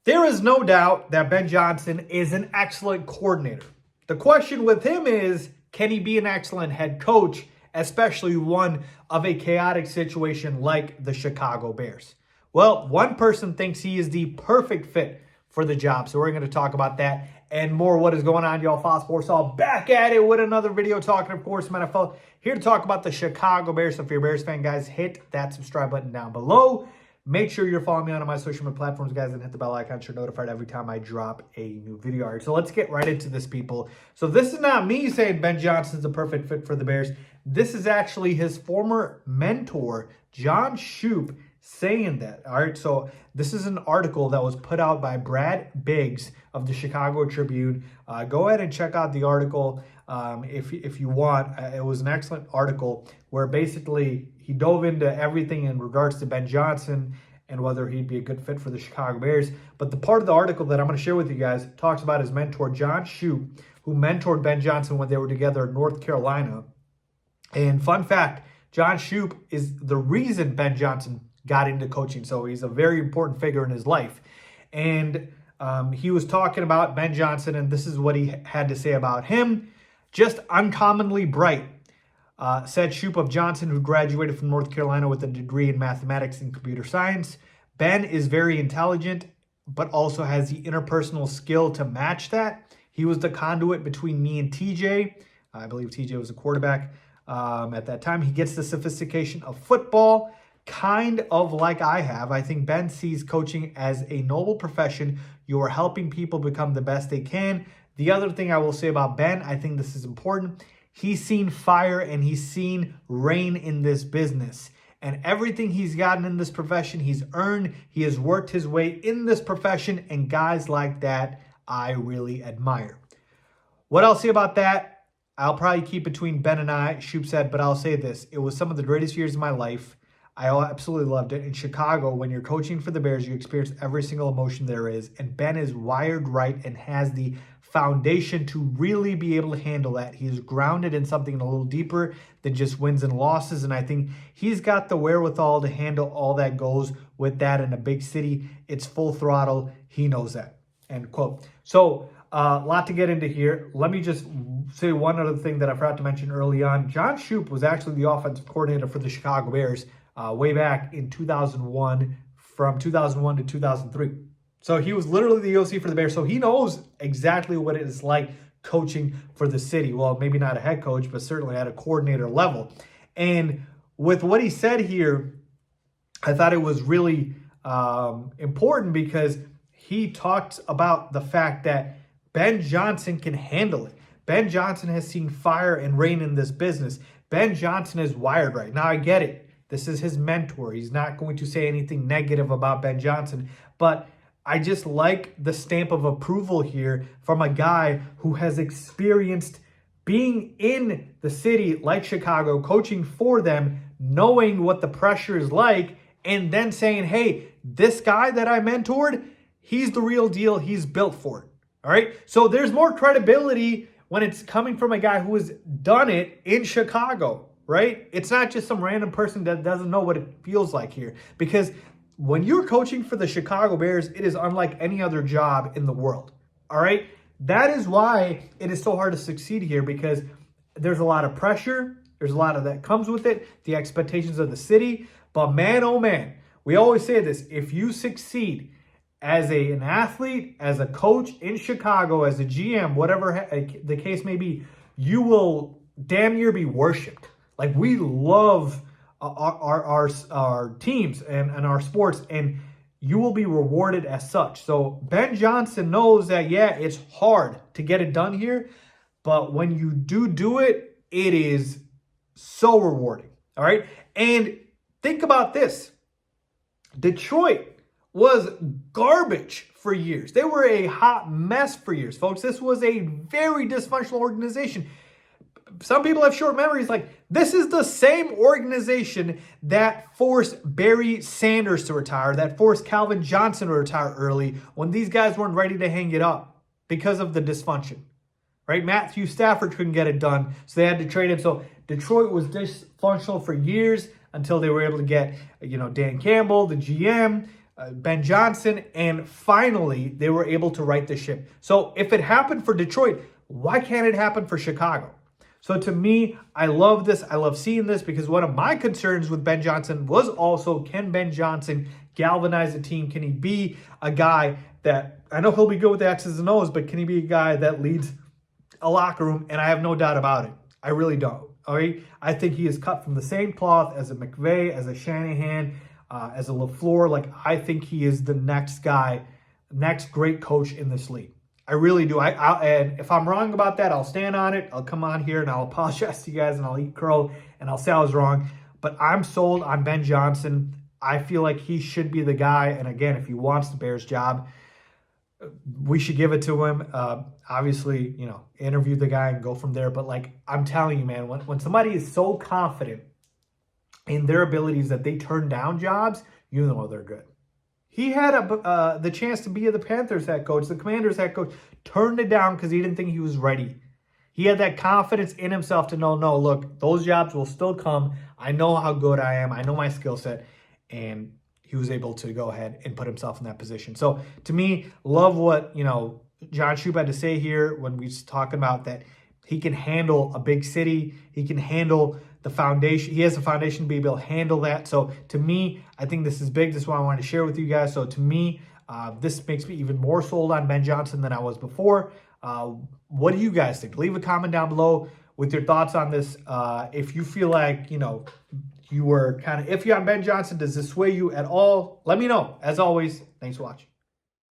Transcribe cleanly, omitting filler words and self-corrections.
There is no doubt that Ben Johnson is an excellent coordinator. The question with him is, can he be an excellent head coach, especially one of a chaotic situation like the Chicago Bears? Well, one person thinks he is the perfect fit for the job. So we're going to talk about that and more. What is going on, y'all? Fox Sports all back at it with another video talking, of course, NFL. Here to talk about the Chicago Bears. So if you're a Bears fan, guys, hit that subscribe button down below. Make sure you're following me on my social media platforms, guys, and hit the bell icon so you're notified every time I drop a new video. All right, so let's get right into this, people. So this is not me saying Ben Johnson's the perfect fit for the Bears. This is actually his former mentor, John Shoop, saying that. All right, so this is an article that was put out by Brad Biggs of the Chicago Tribune. Go ahead and check out the article if you want. It was an excellent article where basically he dove into everything in regards to Ben Johnson and whether he'd be a good fit for the Chicago Bears. But the part of the article that I'm going to share with you guys talks about his mentor, John Shoop, who mentored Ben Johnson when they were together in North Carolina. And fun fact, John Shoop is the reason Ben Johnson got into coaching. So he's a very important figure in his life. And he was talking about Ben Johnson, and this is what he had to say about him. Just uncommonly bright, said Shoop of Johnson, who graduated from North Carolina with a degree in mathematics and computer science. Ben is very intelligent, but also has the interpersonal skill to match that. He was the conduit between me and TJ. I believe TJ was a quarterback at that time. He gets the sophistication of football, kind of like I have. I think Ben sees coaching as a noble profession. You are helping people become the best they can. The other thing I will say about Ben, I think this is important. He's seen fire and he's seen rain in this business. And everything he's gotten in this profession, he's earned. He has worked his way in this profession. And guys like that, I really admire. What I'll say about that, I'll probably keep between Ben and I, Shoop said, but I'll say this. It was some of the greatest years of my life. I absolutely loved it. In Chicago, when you're coaching for the Bears, you experience every single emotion there is. And Ben is wired right and has the foundation to really be able to handle that. He is grounded in something a little deeper than just wins and losses. And I think he's got the wherewithal to handle all that goes with that in a big city. It's full throttle. He knows that. End quote. So a lot to get into here. Let me just say one other thing that I forgot to mention early on. John Shoop was actually the offensive coordinator for the Chicago Bears way back in 2001, from 2001 to 2003. So he was literally the OC for the Bears. So he knows exactly what it is like coaching for the city. Well, maybe not a head coach, but certainly at a coordinator level. And with what he said here, I thought it was really important because he talked about the fact that Ben Johnson can handle it. Ben Johnson has seen fire and rain in this business. Ben Johnson is wired right. Now, I get it. This is his mentor. He's not going to say anything negative about Ben Johnson, but I just like the stamp of approval here from a guy who has experienced being in the city like Chicago, coaching for them, knowing what the pressure is like, and then saying, hey, this guy that I mentored, he's the real deal. He's built for it. All right. So there's more credibility when it's coming from a guy who has done it in Chicago. Right? It's not just some random person that doesn't know what it feels like here. Because when you're coaching for the Chicago Bears, it is unlike any other job in the world. All right? That is why it is so hard to succeed here, because there's a lot of pressure. There's a lot of that comes with it, the expectations of the city. But man, oh man, we always say this. If you succeed as an athlete, as a coach in Chicago, as a GM, whatever the case may be, you will damn near be worshipped. Like, we love our teams and our sports, and you will be rewarded as such. So Ben Johnson knows that, yeah, it's hard to get it done here, but when you do it, it is so rewarding. All right. And think about this. Detroit was garbage for years. They were a hot mess for years, folks. This was a very dysfunctional organization. Some people have short memories. Like, this is the same organization that forced Barry Sanders to retire, that forced Calvin Johnson to retire early when these guys weren't ready to hang it up because of the dysfunction, right? Matthew Stafford couldn't get it done, so they had to trade him. So Detroit was dysfunctional for years until they were able to get, Dan Campbell, the GM, Ben Johnson, and finally they were able to right the ship. So if it happened for Detroit, why can't it happen for Chicago? So to me, I love this. I love seeing this because one of my concerns with Ben Johnson was also, can Ben Johnson galvanize the team? Can he be a guy that, I know he'll be good with the X's and O's, but can he be a guy that leads a locker room? And I have no doubt about it. I really don't. All right. I think he is cut from the same cloth as a McVay, as a Shanahan, as a LaFleur. Like, I think he is the next guy, next great coach in this league. I really do. And if I'm wrong about that, I'll stand on it. I'll come on here and I'll apologize to you guys and I'll eat crow and I'll say I was wrong. But I'm sold on Ben Johnson. I feel like he should be the guy. And again, if he wants the Bears job, we should give it to him. Obviously, interview the guy and go from there. But like, I'm telling you, man, when somebody is so confident in their abilities that they turn down jobs, you know they're good. He had the chance to be the Panthers head coach, the Commanders head coach, turned it down because he didn't think he was ready. He had that confidence in himself to know, no, look, those jobs will still come. I know how good I am. I know my skill set. And he was able to go ahead and put himself in that position. So to me, love what, John Shoop had to say here when we was talking about that he can handle a big city. He can handle the foundation. He has the foundation to be able to handle that. So to me, I think this is big. This is what I wanted to share with you guys. So to me, this makes me even more sold on Ben Johnson than I was before. What do you guys think? Leave a comment down below with your thoughts on this. If you feel like, you were kind of iffy on Ben Johnson, does this sway you at all? Let me know. As always, thanks for watching.